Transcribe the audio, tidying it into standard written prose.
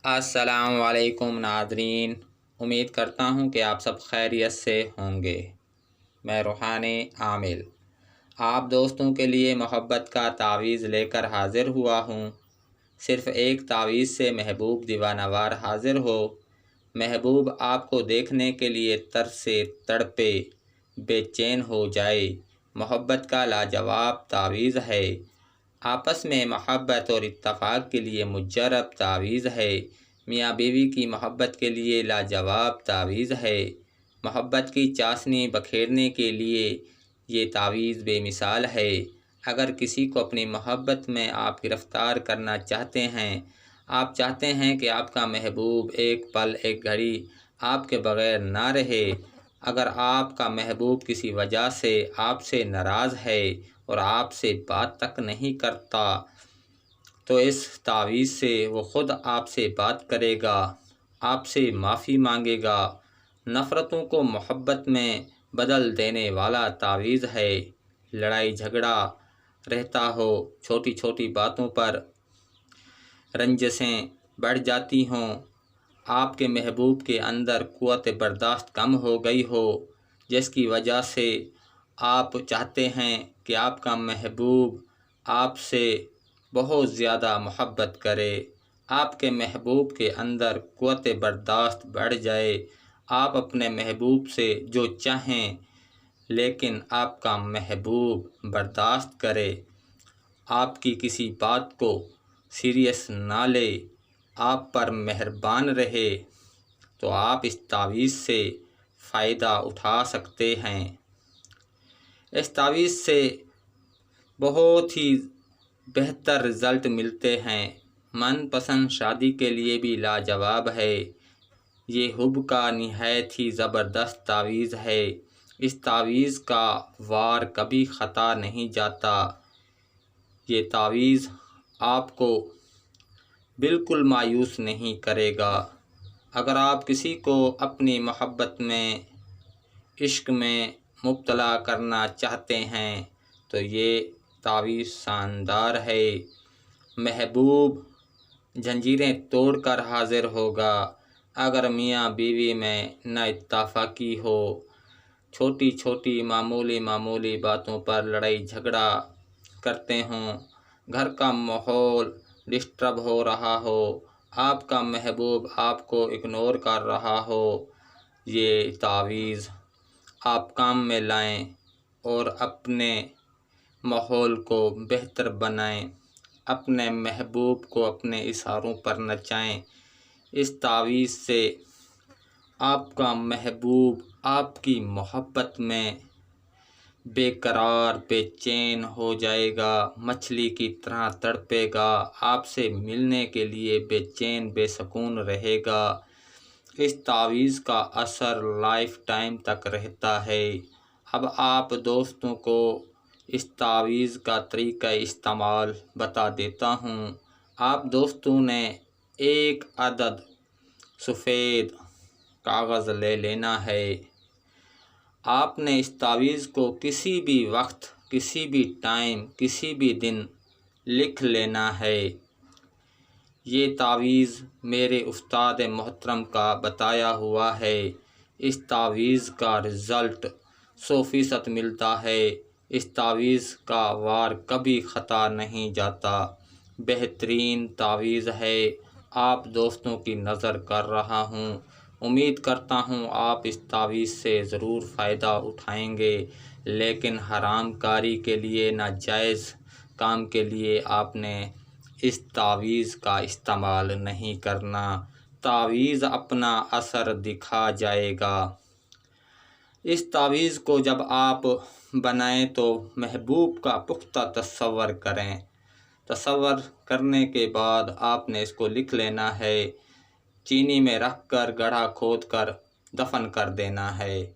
السلام علیکم ناظرین، امید کرتا ہوں کہ آپ سب خیریت سے ہوں گے۔ میں روحانی عامل آپ دوستوں کے لیے محبت کا تعویذ لے کر حاضر ہوا ہوں۔ صرف ایک تعویذ سے محبوب دیوانوار حاضر ہو۔ محبوب آپ کو دیکھنے کے لیے ترسے تڑپے بے چین ہو جائے۔ محبت کا لاجواب تعویذ ہے، آپس میں محبت اور اتفاق کے لیے مجرب تعویذ ہے، میاں بیوی کی محبت کے لیے لاجواب تعویذ ہے، محبت کی چاشنی بکھیرنے کے لیے یہ تعویذ بے مثال ہے۔ اگر کسی کو اپنی محبت میں آپ گرفتار کرنا چاہتے ہیں، آپ چاہتے ہیں کہ آپ کا محبوب ایک پل ایک گھڑی آپ کے بغیر نہ رہے، اگر آپ کا محبوب کسی وجہ سے آپ سے ناراض ہے اور آپ سے بات تک نہیں کرتا، تو اس تعویذ سے وہ خود آپ سے بات کرے گا، آپ سے معافی مانگے گا۔ نفرتوں کو محبت میں بدل دینے والا تعویذ ہے۔ لڑائی جھگڑا رہتا ہو، چھوٹی چھوٹی باتوں پر رنجشیں بڑھ جاتی ہوں، آپ کے محبوب کے اندر قوت برداشت کم ہو گئی ہو، جس کی وجہ سے آپ چاہتے ہیں کہ آپ کا محبوب آپ سے بہت زیادہ محبت کرے، آپ کے محبوب کے اندر قوت برداشت بڑھ جائے، آپ اپنے محبوب سے جو چاہیں لیکن آپ کا محبوب برداشت کرے، آپ کی کسی بات کو سیریس نہ لے، آپ پر مہربان رہے، تو آپ اس تعویذ سے فائدہ اٹھا سکتے ہیں۔ اس تعویذ سے بہت ہی بہتر رزلٹ ملتے ہیں۔ من پسند شادی کے لیے بھی لاجواب ہے۔ یہ حب کا نہایت ہی زبردست تعویذ ہے۔ اس تعویذ کا وار کبھی خطا نہیں جاتا۔ یہ تعویذ آپ کو بالکل مایوس نہیں کرے گا۔ اگر آپ کسی کو اپنی محبت میں، عشق میں مبتلا کرنا چاہتے ہیں تو یہ تعویذ شاندار ہے۔ محبوب زنجیریں توڑ کر حاضر ہوگا۔ اگر میاں بیوی میں نا اتفاقی ہو، چھوٹی چھوٹی معمولی باتوں پر لڑائی جھگڑا کرتے ہوں، گھر کا ماحول ڈسٹرب ہو رہا ہو، آپ کا محبوب آپ کو اگنور کر رہا ہو، یہ تعویذ آپ کام میں لائیں اور اپنے ماحول کو بہتر بنائیں، اپنے محبوب کو اپنے اشاروں پر نچائیں۔ اس تعویذ سے آپ کا محبوب آپ کی محبت میں بے قرار بے چین ہو جائے گا، مچھلی کی طرح تڑپے گا، آپ سے ملنے کے لیے بے چین بے سکون رہے گا۔ اس تعویذ کا اثر لائف ٹائم تک رہتا ہے۔ اب آپ دوستوں کو اس تعویذ کا طریقہ استعمال بتا دیتا ہوں۔ آپ دوستوں نے ایک عدد سفید کاغذ لے لینا ہے۔ آپ نے اس تعویذ کو کسی بھی وقت، کسی بھی ٹائم، کسی بھی دن لکھ لینا ہے۔ یہ تعویذ میرے استاد محترم کا بتایا ہوا ہے۔ اس تعویذ کا رزلٹ 100% ملتا ہے۔ اس تعویذ کا وار کبھی خطا نہیں جاتا۔ بہترین تعویذ ہے۔ آپ دوستوں کی نظر کر رہا ہوں۔ امید کرتا ہوں آپ اس تعویذ سے ضرور فائدہ اٹھائیں گے، لیکن حرام کاری کے لیے، ناجائز کام کے لیے آپ نے اس تعویذ کا استعمال نہیں کرنا۔ تعویذ اپنا اثر دکھا جائے گا۔ اس تعویذ کو جب آپ بنائیں تو محبوب کا پختہ تصور کریں۔ تصور کرنے کے بعد آپ نے اس کو لکھ لینا ہے، چینی میں رکھ کر گڑھا کھود کر دفن کر دینا ہے۔